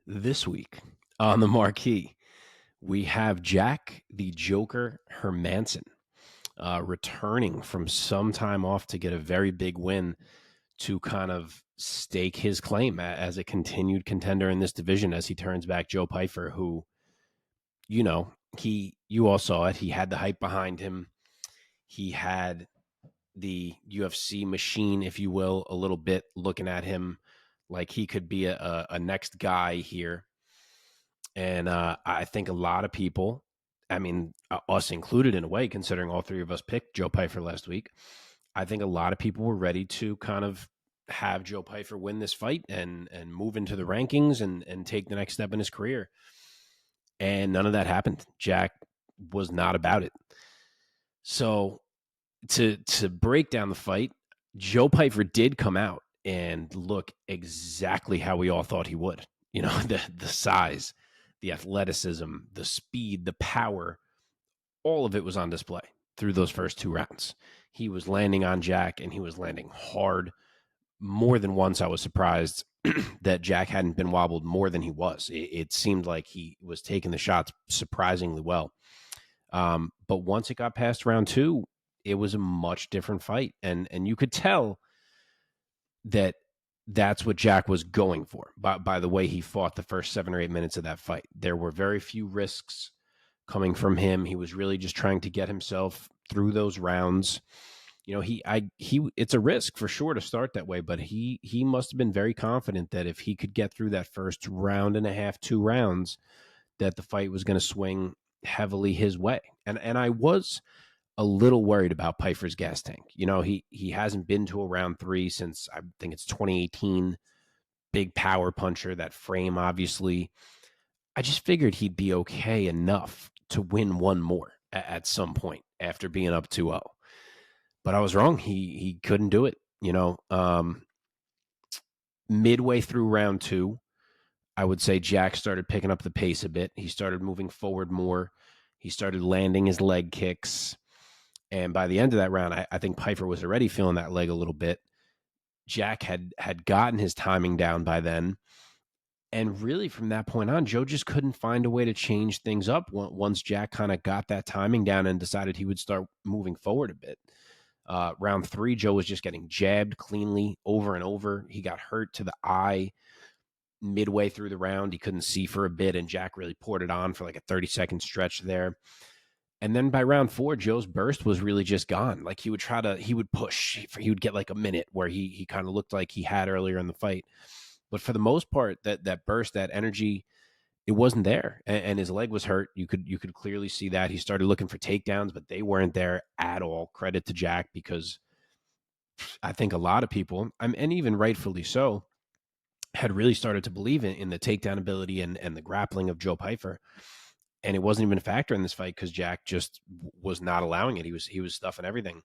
This week on the marquee, we have Jack the Joker Hermansson returning from some time off to get a very big win to kind of stake his claim as a continued contender in this division as he turns back Joe Pyfer, who, you all saw it. He had the hype behind him. He had the UFC machine, if you will, a little bit looking at him like he could be a next guy here. And I think a lot of people, I mean, us included in a way, considering all three of us picked Joe Pyfer last week, I think a lot of people were ready to kind of have Joe Pyfer win this fight and move into the rankings and take the next step in his career. And none of that happened. Jack was not about it. So to break down the fight, Joe Pyfer did come out and look exactly how we all thought he would. You know, the size, the athleticism, the speed, the power, all of it was on display through those first two rounds. He was landing on Jack and he was landing hard. More than once, I was surprised that Jack hadn't been wobbled more than he was. It seemed like he was taking the shots surprisingly well. But once it got past round two, it was a much different fight. And you could tell that that's what Jack was going for by the way he fought the first 7 or 8 minutes of that fight. There were very few risks coming from him. He was really just trying to get himself through those rounds. You know, it's a risk for sure to start that way, but he must have been very confident that if he could get through that first round and a half, 2 rounds, that the fight was going to swing heavily his way. And I was a little worried about Pyfer's gas tank. You know, he hasn't been to a round 3 since I think it's 2018. Big power puncher, that frame, obviously. I just figured he'd be okay enough to win one more at some point after being up 2-0. But I was wrong. He couldn't do it. You know, midway through round 2, I would say Jack started picking up the pace a bit. He started moving forward more. He started landing his leg kicks. And by the end of that round, I think Pyfer was already feeling that leg a little bit. Jack had gotten his timing down by then. And really, from that point on, Joe just couldn't find a way to change things up once Jack kind of got that timing down and decided he would start moving forward a bit. Round 3, Joe was just getting jabbed cleanly over and over. He got hurt to the eye midway through the round. He couldn't see for a bit, and Jack really poured it on for like a 30-second stretch there. And then by round 4, Joe's burst was really just gone. Like he would push. He would get like a minute where he kind of looked like he had earlier in the fight. But for the most part, that burst, that energy, it wasn't there. And his leg was hurt. You could clearly see that. He started looking for takedowns, but they weren't there at all. Credit to Jack, because I think a lot of people, and even rightfully so, had really started to believe in the takedown ability and the grappling of Joe Pyfer. And it wasn't even a factor in this fight because Jack just was not allowing it. He was stuffing everything.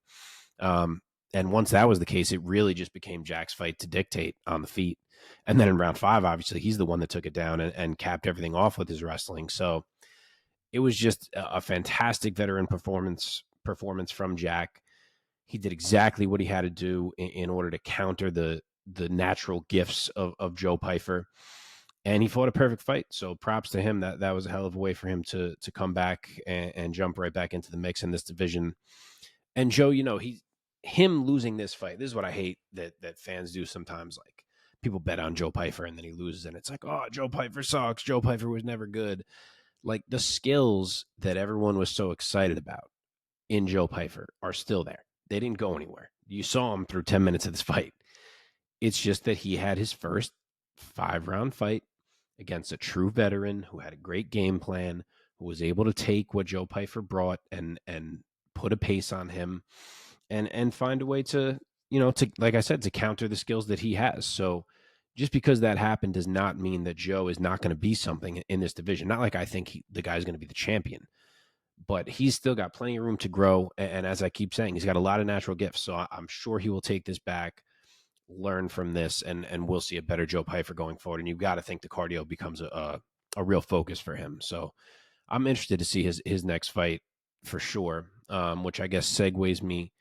And once that was the case, it really just became Jack's fight to dictate on the feet. And then in round 5, obviously, he's the one that took it down and capped everything off with his wrestling. So it was just a fantastic veteran performance from Jack. He did exactly what he had to do in order to counter the natural gifts of Joe Pyfer. And he fought a perfect fight. So props to him. That was a hell of a way for him to come back and jump right back into the mix in this division. And Joe, you know, him losing this fight, this is what I hate that fans do sometimes. Like, people bet on Joe Pyfer and then he loses, and it's like, oh, Joe Pyfer sucks. Joe Pyfer was never good. Like, the skills that everyone was so excited about in Joe Pyfer are still there. They didn't go anywhere. You saw him through 10 minutes of this fight. It's just that he had his first 5-round fight against a true veteran who had a great game plan, who was able to take what Joe Pyfer brought and put a pace on him and find a way to, you know, to, like I said, to counter the skills that he has. So just because that happened does not mean that Joe is not going to be something in this division. Not like I think the guy's going to be the champion, but he's still got plenty of room to grow. And as I keep saying, he's got a lot of natural gifts. So I'm sure he will take this back, learn from this, and we'll see a better Joe Pyfer going forward. And you've got to think the cardio becomes a real focus for him. So I'm interested to see his next fight for sure, which I guess segues me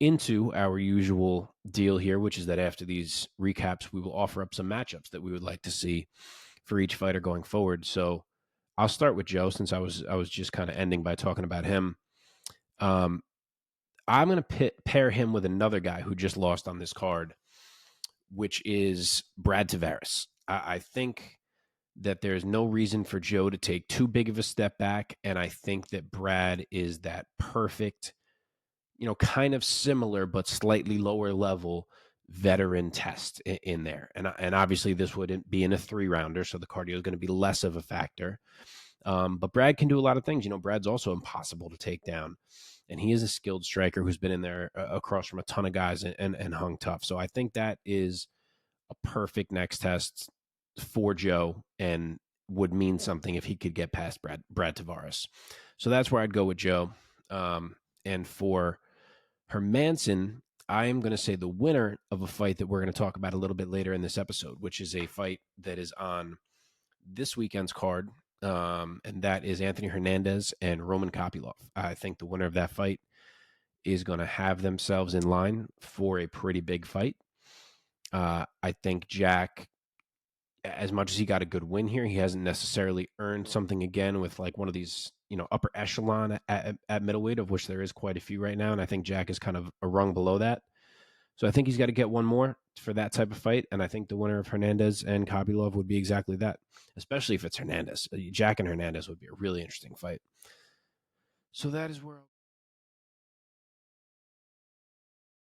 into our usual deal here, which is that after these recaps, we will offer up some matchups that we would like to see for each fighter going forward. So I'll start with Joe since I was just kind of ending by talking about him. Um, I'm going to pair him with another guy who just lost on this card, which is Brad Tavares. I think that there's no reason for Joe to take too big of a step back, and I think that Brad is that perfect, kind of similar but slightly lower level veteran test in there. And obviously this wouldn't be in a 3-rounder, so the cardio is going to be less of a factor. But Brad can do a lot of things. Brad's also impossible to take down. And he is a skilled striker who's been in there across from a ton of guys and hung tough. So I think that is a perfect next test for Joe and would mean something if he could get past Brad Tavares. So that's where I'd go with Joe. And for Hermansson, I am going to say the winner of a fight that we're going to talk about a little bit later in this episode, which is a fight that is on this weekend's card. And that is Anthony Hernandez and Roman Kopylov. I think the winner of that fight is going to have themselves in line for a pretty big fight. I think Jack, as much as he got a good win here, he hasn't necessarily earned something again with like one of these, upper echelon at middleweight, of which there is quite a few right now. And I think Jack is kind of a rung below that. So I think he's got to get one more for that type of fight. And I think the winner of Hernandez and Kopylov would be exactly that, especially if it's Hernandez. Jack and Hernandez would be a really interesting fight. So that is where